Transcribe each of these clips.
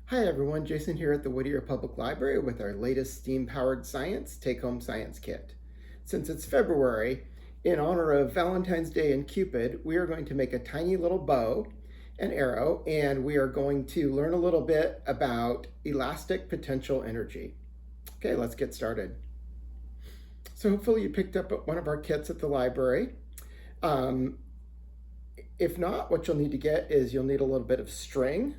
Hi everyone, Jason here at the Whittier Public Library with our latest STEAM-powered science take-home science kit. Since it's February, in honor of Valentine's Day and Cupid, we are going to make a tiny little bow and arrow, and we are going to learn a little bit about elastic potential energy. Okay, let's get started. So hopefully you picked up one of our kits at the library. Um, if not, what you'll need to get is you'll need a little bit of string.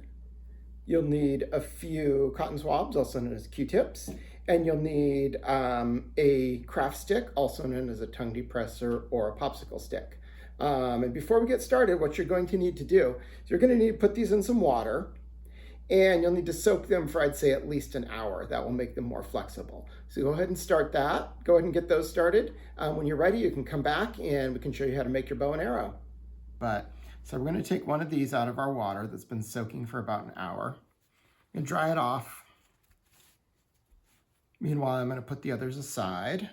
You'll need a few cotton swabs, also known as Q-tips, and you'll need a craft stick, also known as a tongue depressor or a popsicle stick. And before we get started, what you're going to need to do is you're going to need to put these in some water, and you'll need to soak them for, I'd say, at least an hour. That will make them more flexible. So go ahead and start that. Go ahead and get those started. When you're ready, you can come back and we can show you how to make your bow and arrow. So we're going to take one of these out of our water that's been soaking for about an hour and dry it off. Meanwhile, I'm going to put the others aside.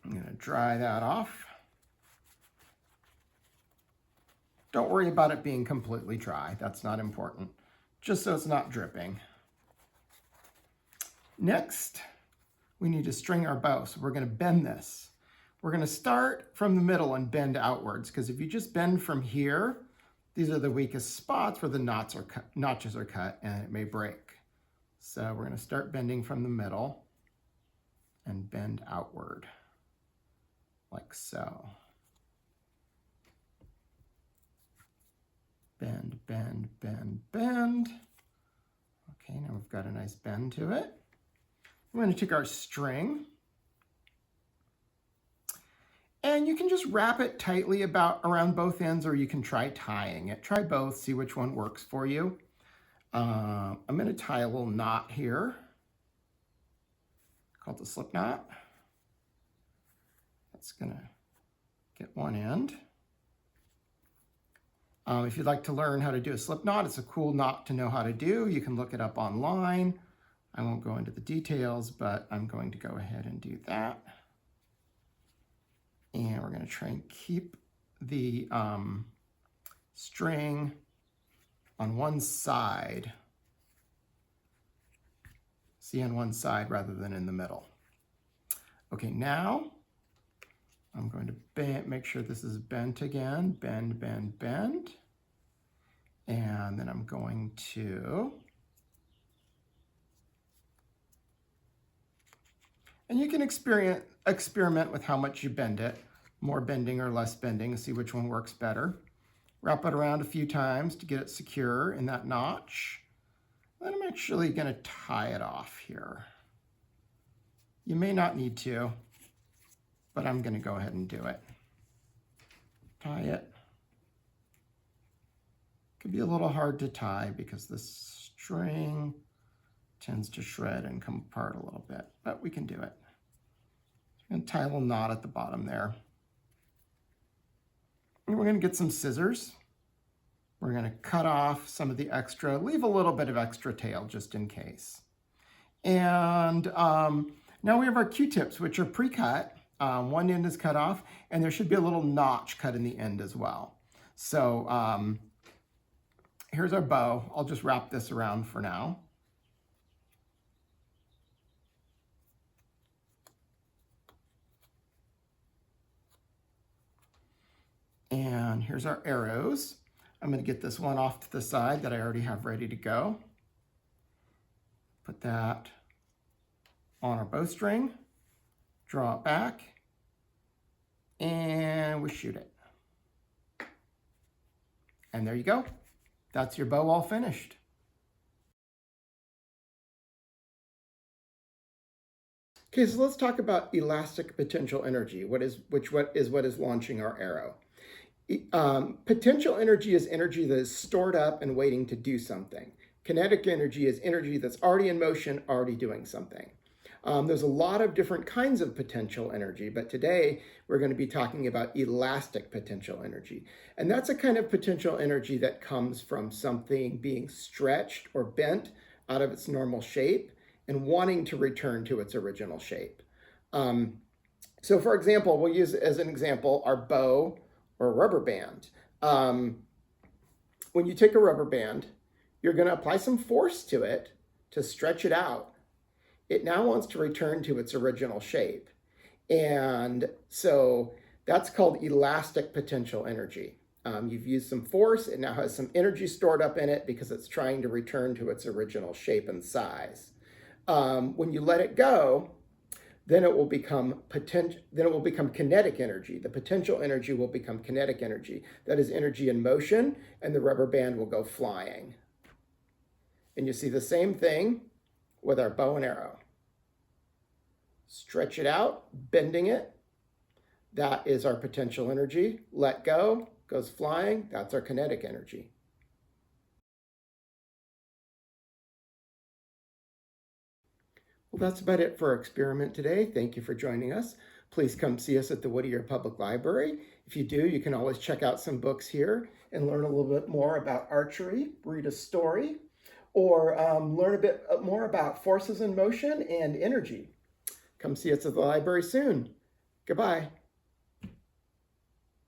I'm going to dry that off. Don't worry about it being completely dry. That's not important. Just so it's not dripping. Next, we need to string our bow. So we're going to bend this. We're going to start from the middle and bend outwards, because if you just bend from here, these are the weakest spots where the notches are cut, and it may break. So we're going to start bending from the middle and bend outward, like so. Bend, bend, bend, bend. Okay, now we've got a nice bend to it. We're going to take our string, and you can just wrap it tightly around both ends, or you can try tying it. Try both, see which one works for you. I'm going to tie a little knot here called the slip knot. That's going to get one end. If you'd like to learn how to do a slip knot, it's a cool knot to know how to do. You can look it up online. I won't go into the details, but I'm going to go ahead and do that. And we're going to try and keep the string on one side. See, on one side rather than in the middle. Okay, now I'm going to make sure this is bent again. Bend, bend, bend. And then I'm going to, and you can experiment with how much you bend it, more bending or less bending, see which one works better. Wrap it around a few times to get it secure in that notch. Then I'm actually going to tie it off here. You may not need to, but I'm going to go ahead and do it. Tie it. Could be a little hard to tie because the string tends to shred and come apart a little bit, but we can do it. I'm going to tie a little knot at the bottom there. And we're going to get some scissors. We're going to cut off some of the extra, leave a little bit of extra tail just in case. And now we have our Q-tips, which are pre-cut. One end is cut off, and there should be a little notch cut in the end as well. So here's our bow. I'll just wrap this around for now. And here's our arrows. I'm going to get this one off to the side that I already have ready to go. Put that on our bowstring, draw it back, and we shoot it. And there you go. That's your bow all finished. Okay, so let's talk about elastic potential energy, what is launching our arrow. Potential energy is energy that is stored up and waiting to do something. Kinetic energy is energy that's already in motion, already doing something. There's a lot of different kinds of potential energy, but today we're going to be talking about elastic potential energy. And that's a kind of potential energy that comes from something being stretched or bent out of its normal shape and wanting to return to its original shape. So for example, we'll use as an example our bow or rubber band. when you take a rubber band, you're going to apply some force to it to stretch it out. It now wants to return to its original shape. And so that's called elastic potential energy. You've used some force, it now has some energy stored up in it because it's trying to return to its original shape and size. When you let it go, then it will become kinetic energy. The potential energy will become kinetic energy. That is energy in motion, and the rubber band will go flying. And you see the same thing with our bow and arrow. Stretch it out, bending it. That is our potential energy. Let go, goes flying. That's our kinetic energy. Well, that's about it for our experiment today. Thank you for joining us. Please come see us at the Whittier Public Library. If you do, you can always check out some books here and learn a little bit more about archery, read a story, or learn a bit more about forces in motion and energy. Come see us at the library soon. Goodbye.